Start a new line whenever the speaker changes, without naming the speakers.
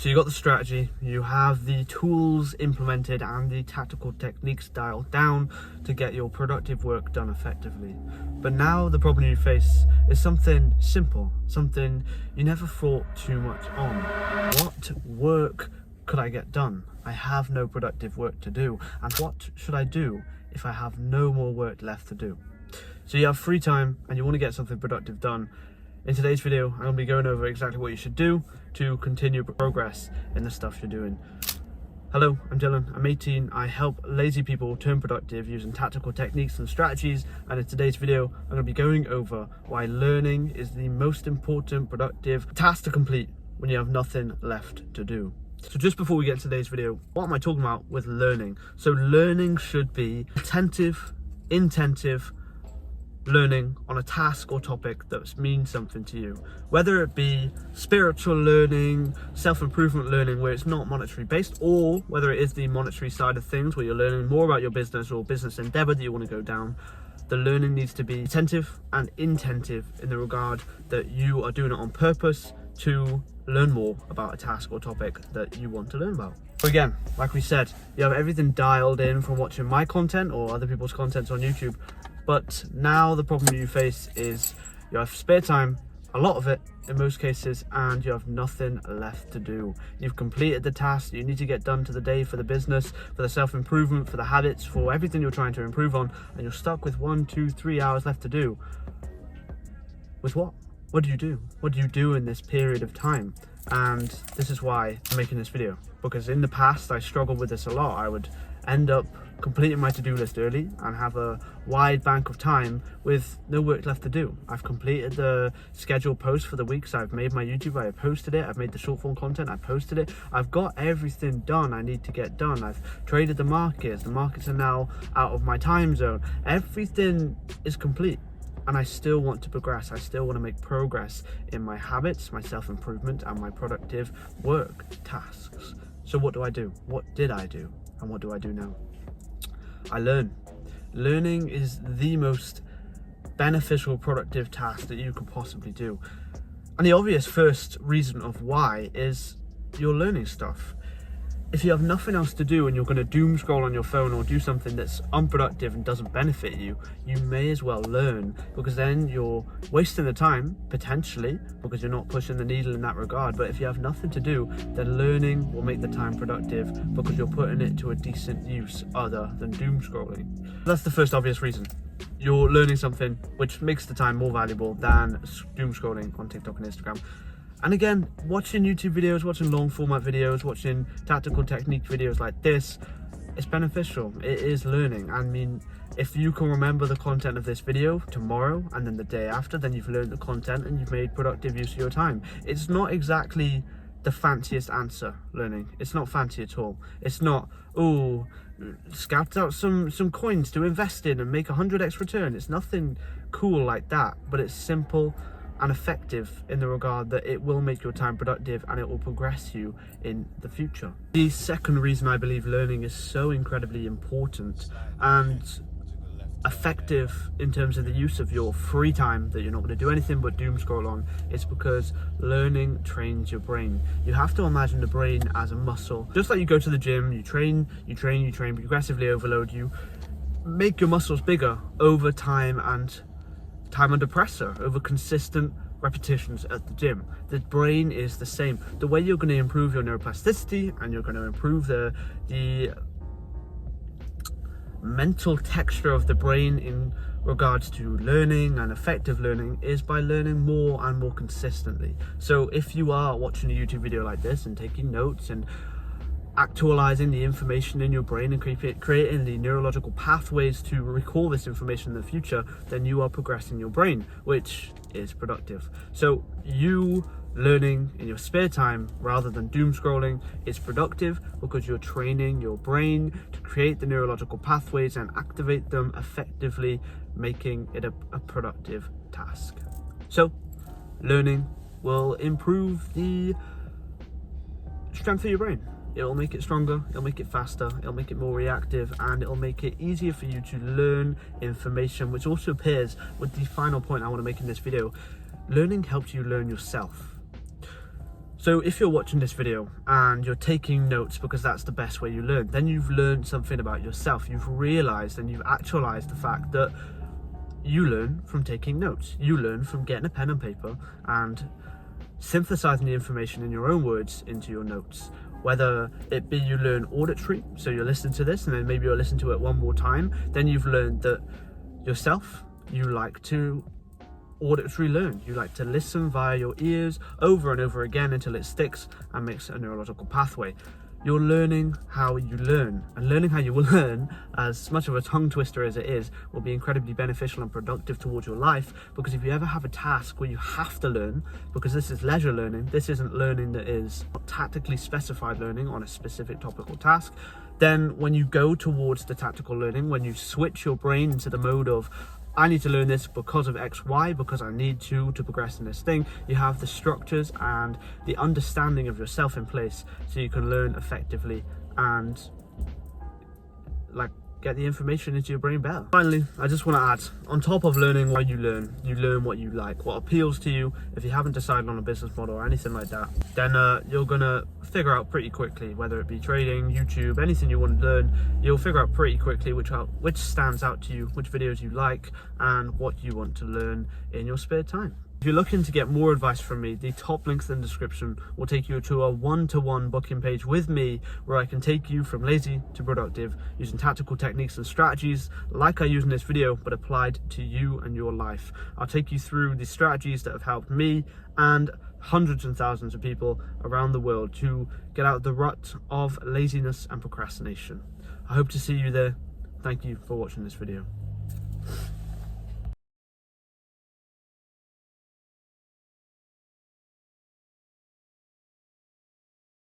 So you got the strategy, you have the tools implemented and the tactical techniques dialed down to get your productive work done effectively. But now the problem you face is something simple, something you never thought too much on. What work could I get done? I have no productive work to do. And what should I do if I have no more work left to do? So you have free time and you want to get something productive done. In today's video, I'm going to be going over exactly what you should do to continue progress in the stuff you're doing. Hello, I'm Dylan, I'm 18, I help lazy people turn productive using tactical techniques and strategies, and in today's video, I'm going to be going over why learning is the most important productive task to complete when you have nothing left to do. So just before we get to today's video, what am I talking about with learning? So learning should be attentive, intensive, learning on a task or topic that means something to you, whether it be spiritual learning, self-improvement learning where it's not monetary based, or whether it is the monetary side of things where you're learning more about your business or business endeavor that you want to go down. The learning needs to be attentive and intensive in the regard that you are doing it on purpose to learn more about a task or topic that you want to learn about. So again, like we said, you have everything dialed in from watching my content or other people's contents on YouTube. But now the problem you face is you have spare time, a lot of it in most cases, and you have nothing left to do. You've completed the tasks you need to get done to the day for the business, for the self-improvement, for the habits, for everything you're trying to improve on, and you're stuck with 1, 2, 3 hours left to do. With what? What do you do? What do you do in this period of time? And this is why I'm making this video, because in the past I struggled with this a lot. I would end up completing my to-do list early and have a wide bank of time with no work left to do. I've completed the scheduled posts for the week, so I've made my YouTube, I posted it, I've made the short form content, I posted it, I've got everything done I need to get done. I've traded the markets are now out of my time zone. Everything is complete. And I still want to progress. I still want to make progress in my habits, my self-improvement, and my productive work tasks. So what do I do? What did I do? And what do I do now? I learn. Learning is the most beneficial, productive task that you could possibly do. And the obvious first reason of why is you're learning stuff. If you have nothing else to do and you're going to doom scroll on your phone or do something that's unproductive and doesn't benefit you, you may as well learn, because then you're wasting the time, potentially, because you're not pushing the needle in that regard. But if you have nothing to do, then learning will make the time productive because you're putting it to a decent use other than doom scrolling. That's the first obvious reason. You're learning something which makes the time more valuable than doom scrolling on TikTok and Instagram. And again, watching YouTube videos, watching long format videos, watching tactical technique videos like this, it's beneficial. It is learning. I mean, if you can remember the content of this video tomorrow and then the day after, then you've learned the content and you've made productive use of your time. It's not exactly the fanciest answer, learning. It's not fancy at all. It's not, oh, scout out some coins to invest in and make 100x return. It's nothing cool like that, but it's simple and effective in the regard that it will make your time productive and it will progress you in the future. The second reason I believe learning is so incredibly important and effective in terms of the use of your free time that you're not going to do anything but doom scroll on is because learning trains your brain. You have to imagine the brain as a muscle. Just like you go to the gym, you train, progressively overload, you make your muscles bigger over time and time under pressure, over consistent repetitions at the gym. The brain is the same. The way you're going to improve your neuroplasticity and you're going to improve the mental texture of the brain in regards to learning and effective learning is by learning more and more consistently. So if you are watching a YouTube video like this and taking notes and actualizing the information in your brain and creating the neurological pathways to recall this information in the future, then you are progressing your brain, which is productive. So you learning in your spare time rather than doom scrolling is productive because you're training your brain to create the neurological pathways and activate them effectively, making it a productive task. So learning will improve the strength of your brain. It'll make it stronger, it'll make it faster, it'll make it more reactive, and it'll make it easier for you to learn information, which also pairs with the final point I want to make in this video. Learning helps you learn yourself. So if you're watching this video and you're taking notes because that's the best way you learn, then you've learned something about yourself. You've realized and you've actualized the fact that you learn from taking notes. You learn from getting a pen and paper and synthesizing the information in your own words into your notes. Whether it be you learn auditory, so you're listening to this and then maybe you'll listen to it one more time, then you've learned that yourself, you like to auditory learn. You like to listen via your ears over and over again until it sticks and makes a neurological pathway. You're learning how you learn, and learning how you will learn, as much of a tongue twister as it is, will be incredibly beneficial and productive towards your life. Because if you ever have a task where you have to learn, because this is leisure learning, this isn't learning that is tactically specified learning on a specific topical task, then when you go towards the tactical learning, when you switch your brain into the mode of I need to learn this because of X, Y, because I need to progress in this thing, you have the structures and the understanding of yourself in place so you can learn effectively and like get the information into your brain better. Finally, I just want to add, on top of learning why you learn what you like, what appeals to you. If you haven't decided on a business model or anything like that, then you're gonna figure out pretty quickly, whether it be trading, YouTube, anything you want to learn, you'll figure out pretty quickly which stands out to you, which videos you like, and what you want to learn in your spare time. If you're looking to get more advice from me, the top links in the description will take you to a one-to-one booking page with me where I can take you from lazy to productive using tactical techniques and strategies like I use in this video, but applied to you and your life. I'll take you through the strategies that have helped me and hundreds and thousands of people around the world to get out of the rut of laziness and procrastination. I hope to see you there. Thank you for watching this video.